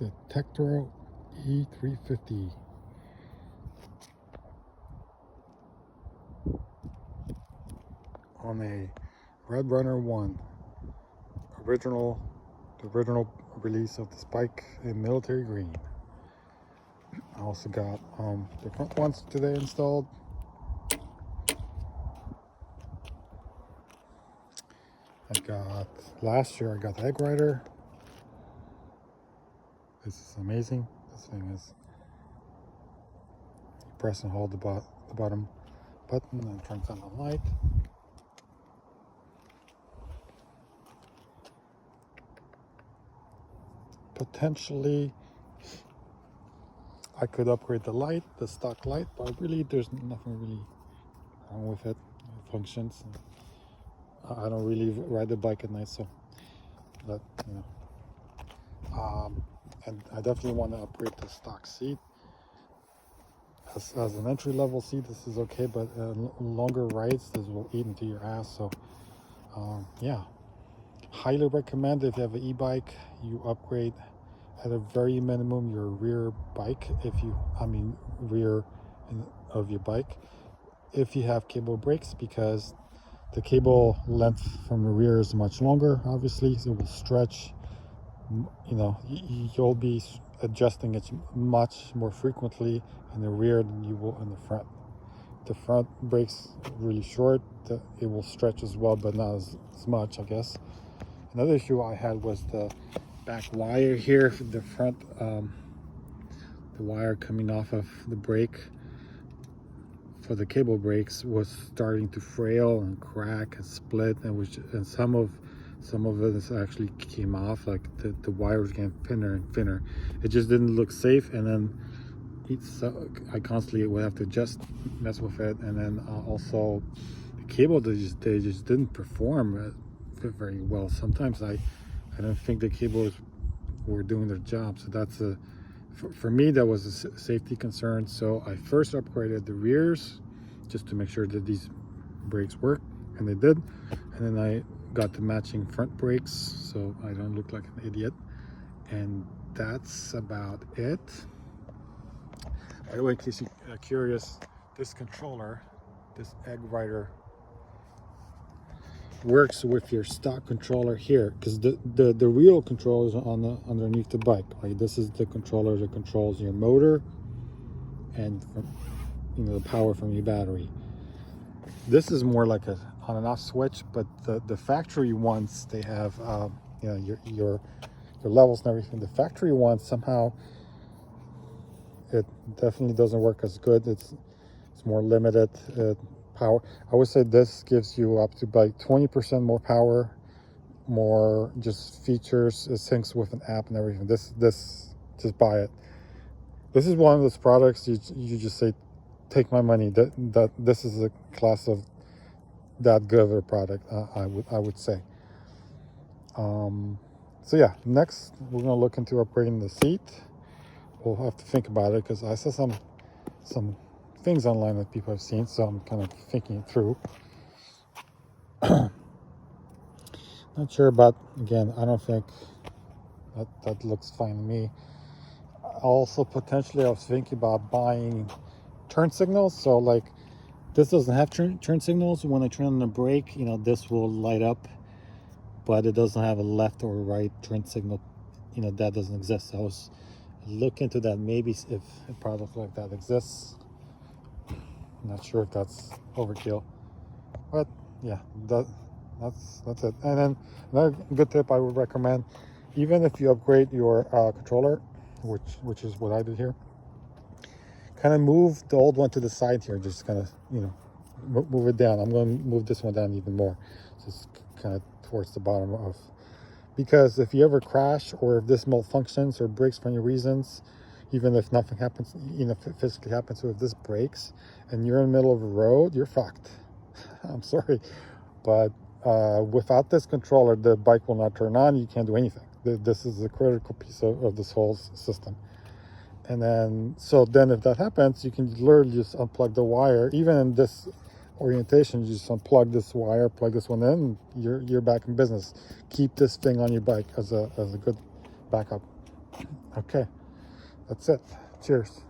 the Tektro E350. On a RAD Runner 1, the original release of this bike in military green. I also got the front ones today installed. Last year I got the egg rider. This is amazing. This thing is, you press and hold the bottom button and it turns on the light. Potentially I could upgrade the stock light, but really there's nothing really wrong with it. It functions. I don't really ride the bike at night, so but you know. And I definitely want to upgrade the stock seat. As an entry-level seat, this is okay, but longer rides, this will eat into your ass. So yeah, highly recommend if you have an e-bike, you upgrade at a very minimum your rear bike, rear of your bike, if you have cable brakes, because the cable length from the rear is much longer, obviously, so it will stretch. You know, you'll be adjusting it much more frequently in the rear than you will in the front. The front brakes really short, it will stretch as well, but not as much, I guess. Another issue I had was the back wire here, the front, the wire coming off of the brake for the cable brakes was starting to frail and crack and split, and some of it actually came off. Like the wire was getting thinner and thinner. It just didn't look safe, and then I constantly would have to just mess with it. And then also the cable, they just didn't perform very well. Sometimes I don't think the cables were doing their job. So that's for me, that was a safety concern. So I first upgraded the rears just to make sure that these brakes work, and they did. And then I got the matching front brakes so I don't look like an idiot. And that's about it. By the way, in case you're curious, this controller, this egg rider, works with your stock controller here, because the real control is underneath the bike. Like, this is the controller that controls your motor and the power from your battery. This is more like a on and off switch, but the factory ones, they have your levels and everything. The factory ones, somehow it definitely doesn't work as good. It's more limited power. I would say this gives you up to like 20% more power, more just features. It syncs with an app and everything. This just buy it. This is one of those products you just say, take my money. That this is a class of that good of a product, I would say. So yeah, next we're gonna look into upgrading the seat. We'll have to think about it, because I saw some things online that people have seen, so I'm kind of thinking it through. Not sure, but again, I don't think that looks fine to me. Also, potentially, I was thinking about buying turn signals. So like, this doesn't have turn signals. When I turn on the brake, this will light up, but it doesn't have a left or right turn signal. That doesn't exist. I was looking into that, maybe if a product like that exists. I'm not sure if that's overkill, but yeah, that's it. And then another good tip I would recommend, even if you upgrade your controller, which is what I did here, kind of move the old one to the side here. Just kind of move it down. I'm going to move this one down even more, just kind of towards the bottom of, because if you ever crash, or if this malfunctions or breaks for any reasons, even if nothing happens, physically happens, so if this breaks and you're in the middle of a road, you're fucked. I'm sorry, but without this controller, the bike will not turn on. You can't do anything. This is a critical piece of this whole system. And then, if that happens, you can literally just unplug the wire. Even in this orientation, you just unplug this wire, plug this one in, you're back in business. Keep this thing on your bike as a good backup. Okay, that's it. Cheers.